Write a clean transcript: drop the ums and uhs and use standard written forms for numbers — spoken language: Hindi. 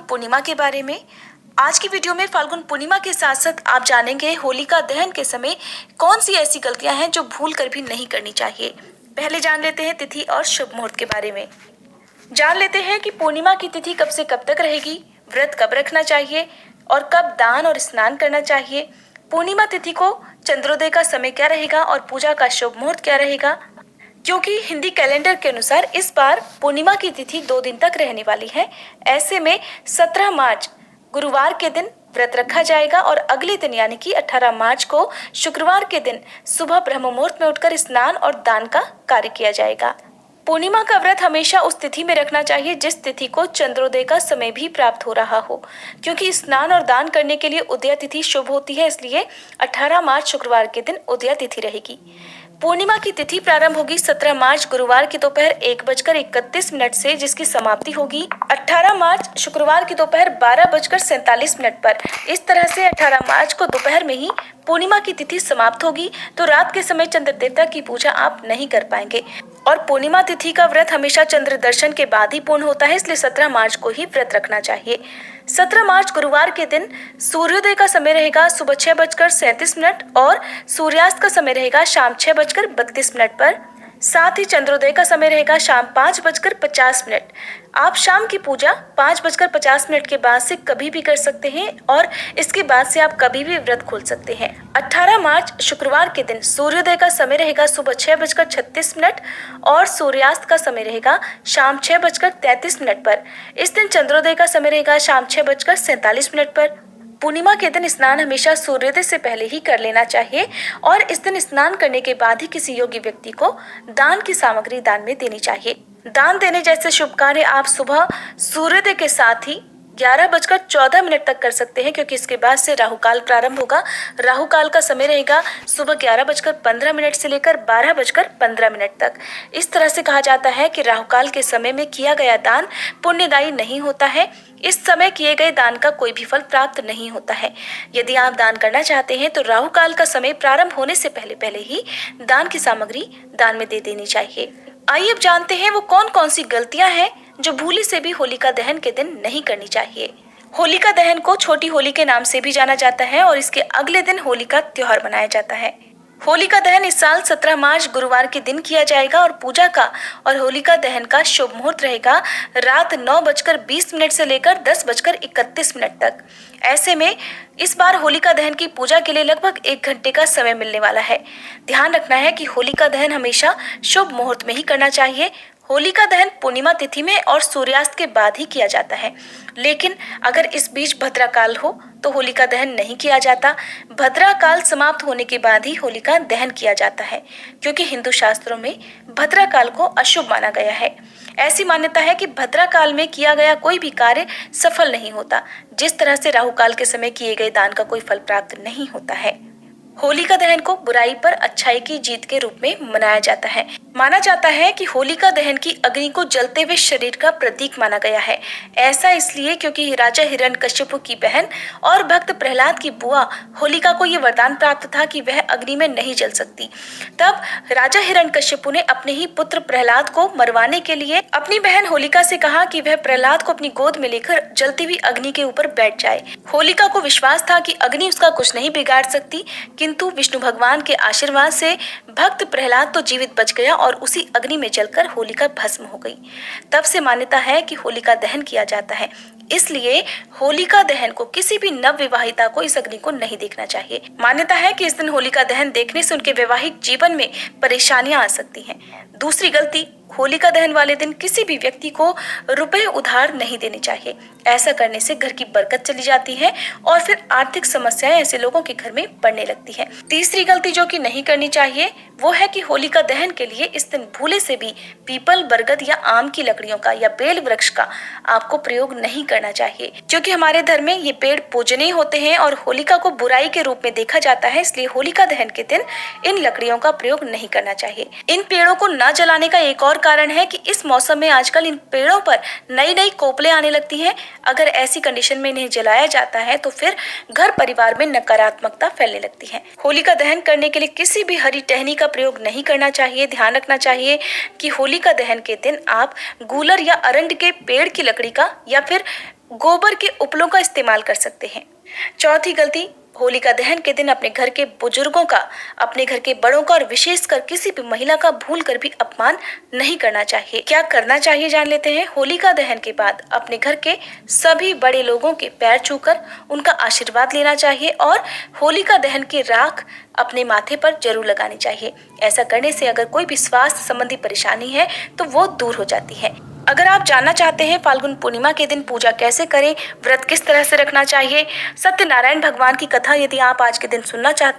पूर्णिमा के बारे में। आज की वीडियो में फाल्गुन पूर्णिमा के साथ साथ आप जानेंगे होलिका दहन के समय कौन सी ऐसी गलतियां हैं जो भूल कर भी नहीं करनी चाहिए। पहले जान लेते हैं तिथि और शुभ मुहूर्त के बारे में। जान लेते हैं कि पूर्णिमा की तिथि कब से कब तक रहेगी, व्रत कब रखना चाहिए और कब दान और स्नान करना चाहिए। पूर्णिमा तिथि को चंद्रोदय का समय क्या रहेगा और पूजा का शुभ मुहूर्त क्या रहेगा। क्योंकि हिंदी कैलेंडर के अनुसार इस बार पूर्णिमा की तिथि 2 दिन तक रहने वाली है, ऐसे में 17 मार्च गुरुवार के दिन व्रत रखा जाएगा और अगले दिन यानी कि 18 मार्च को शुक्रवार के दिन सुबह ब्रह्म मुहूर्त में उठकर स्नान और दान का कार्य किया जाएगा। पूर्णिमा का व्रत हमेशा उस तिथि में रखना चाहिए जिस तिथि को चंद्रोदय का समय भी प्राप्त हो रहा हो, क्योंकि स्नान और दान करने के लिए उदया तिथि शुभ होती है, इसलिए 18 मार्च शुक्रवार के दिन उदया तिथि रहेगी। पूर्णिमा की तिथि प्रारंभ होगी 17 मार्च गुरुवार की दोपहर 1:31 से, जिसकी समाप्ति होगी 18 मार्च शुक्रवार की दोपहर 12:47 पर। इस तरह से 18 मार्च को दोपहर में ही पूर्णिमा की तिथि समाप्त होगी, तो रात के समय चंद्र देवता की पूजा आप नहीं कर पाएंगे। और पूर्णिमा तिथि का व्रत हमेशा चंद्र दर्शन के बाद ही पूर्ण होता है, इसलिए 17 मार्च को ही व्रत रखना चाहिए। 17 मार्च गुरुवार के दिन सूर्योदय का समय रहेगा सुबह 6:37 और सूर्यास्त का समय रहेगा शाम 6:32 पर। साथ ही चंद्रोदय का समय रहेगा शाम 5:50। आप शाम की पूजा 5:50 के बाद से कभी भी कर सकते हैं और इसके बाद से आप कभी भी व्रत खोल सकते हैं। 18 मार्च शुक्रवार के दिन सूर्योदय का समय रहेगा सुबह 6:36 और सूर्यास्त का समय रहेगा शाम 6:33 पर। इस दिन चंद्रोदय का समय रहेगा शाम 6:47 पर। पूर्णिमा के दिन स्नान हमेशा सूर्योदय से पहले ही कर लेना चाहिए और इस दिन स्नान करने के बाद ही किसी योग्य व्यक्ति को दान की सामग्री दान में देनी चाहिए। दान देने जैसे शुभ कार्य आप सुबह सूर्योदय के साथ ही 11:14 तक कर सकते हैं, क्योंकि इसके बाद से राहु काल प्रारंभ होगा। राहु काल का समय रहेगा सुबह 11:15 से लेकर 12:15 तक। इस तरह से कहा जाता है कि राहु काल के समय में किया गया दान पुण्यदायी नहीं होता है। इस समय किए गए दान का कोई भी फल प्राप्त नहीं होता है। यदि आप दान करना चाहते हैं तो राहु काल का समय प्रारंभ होने से पहले पहले ही दान की सामग्री दान में दे देनी चाहिए। आइए अब जानते हैं वो कौन कौन सी गलतियां हैं जो भूले से भी होलिका दहन के दिन नहीं करनी चाहिए। होलिका दहन को छोटी होली के नाम से भी जाना जाता है और इसके अगले दिन होली का त्योहार मनाया जाता है। होलिका दहन इस साल 17 मार्च गुरुवार के दिन किया जाएगा और पूजा का और होलिका दहन का शुभ मुहूर्त रहेगा रात 9:20 से लेकर 10:31 तक। ऐसे में इस बार होलिका दहन की पूजा के लिए लगभग 1 घंटे का समय मिलने वाला है। ध्यान रखना है कि होलिका दहन हमेशा शुभ मुहूर्त में ही करना चाहिए। होलिका दहन पूर्णिमा तिथि में और सूर्यास्त के बाद ही किया जाता है, लेकिन अगर इस बीच भद्रा काल हो तो होलिका दहन नहीं किया जाता। भद्रा काल समाप्त होने के बाद ही होलिका दहन किया जाता है, क्योंकि हिंदू शास्त्रों में भद्रा काल को अशुभ माना गया है। ऐसी मान्यता है कि भद्रा काल में किया गया कोई भी कार्य सफल नहीं होता, जिस तरह से राहु काल के समय किए गए दान का कोई फल प्राप्त नहीं होता है। होलिका दहन को बुराई पर अच्छाई की जीत के रूप में मनाया जाता है। माना जाता है कि होलिका दहन की अग्नि को जलते हुए शरीर का प्रतीक माना गया है। ऐसा इसलिए क्योंकि राजा हिरण्यकश्यप की बहन और भक्त प्रहलाद की बुआ होलिका को ये वरदान प्राप्त था कि वह अग्नि में नहीं जल सकती। तब राजा हिरण्यकश्यप ने अपने ही पुत्र प्रहलाद को मरवाने के लिए अपनी बहन होलिका से कहा कि वह प्रहलाद को अपनी गोद में लेकर जलती हुई अग्नि के ऊपर बैठ जाए। होलिका को विश्वास था कि अग्नि उसका कुछ नहीं बिगाड़ सकती, किंतु विष्णु भगवान के आशीर्वाद से भक्त प्रहलाद तो जीवित बच गया और उसी अग्नि में जलकर होलिका भस्म हो गई। तब से मान्यता है कि होलिका दहन किया जाता है, इसलिए होलिका दहन को किसी भी नव विवाहिता को इस अग्नि को नहीं देखना चाहिए। मान्यता है कि इस दिन होलिका दहन देखने से उनके वैवाहिक जीवन में परेशानियां आ सकती हैं। दूसरी गलती, होलिका दहन वाले दिन किसी भी व्यक्ति को रुपए उधार नहीं देने चाहिए। ऐसा करने से घर की बरकत चली जाती है और फिर आर्थिक समस्याएं ऐसे लोगों के घर में बढ़ने लगती है। तीसरी गलती जो कि नहीं करनी चाहिए वो है कि होलिका दहन के लिए इस दिन भूले से भी पीपल, बरगद या आम की लकड़ियों का या बेल वृक्ष का आपको प्रयोग नहीं करना चाहिए, क्योंकि हमारे धर्म में ये पेड़ पूजनीय होते हैं और होलिका को बुराई के रूप में देखा जाता है। इसलिए होलिका दहन के दिन इन लकड़ियों का प्रयोग नहीं करना चाहिए। इन पेड़ों को न जलाने का एक और कारण है कि इस मौसम में आजकल इन पेड़ों पर नई नई कोपलें आने लगती हैं। अगर ऐसी कंडीशन में इन्हें जलाया जाता है तो फिर घर परिवार में नकारात्मकता फैलने लगती है। होलिका दहन करने के लिए किसी भी हरी टहनी का प्रयोग नहीं करना चाहिए। ध्यान रखना चाहिए कि होलिका दहन के दिन आप गूलर या अरंड के पेड़ की लकड़ी का या फिर गोबर के उपलों का इस्तेमाल कर सकते हैं। चौथी गलती, होलिका दहन के दिन अपने घर के बुजुर्गों का, अपने घर के बड़ों का और विशेषकर किसी भी महिला का भूल कर भी अपमान नहीं करना चाहिए। क्या करना चाहिए जान लेते हैं। होलिका दहन के बाद अपने घर के सभी बड़े लोगों के पैर छूकर उनका आशीर्वाद लेना चाहिए और होलिका दहन की राख अपने माथे पर जरूर लगानी चाहिए। ऐसा करने से अगर कोई भी स्वास्थ्य संबंधी परेशानी है तो वो दूर हो जाती है। अगर आप जानना चाहते हैं फाल्गुन पूर्णिमा के दिन पूजा कैसे करें, व्रत किस तरह से रखना चाहिए, सत्यनारायण भगवान की कथा यदि आप आज के दिन सुनना चाहते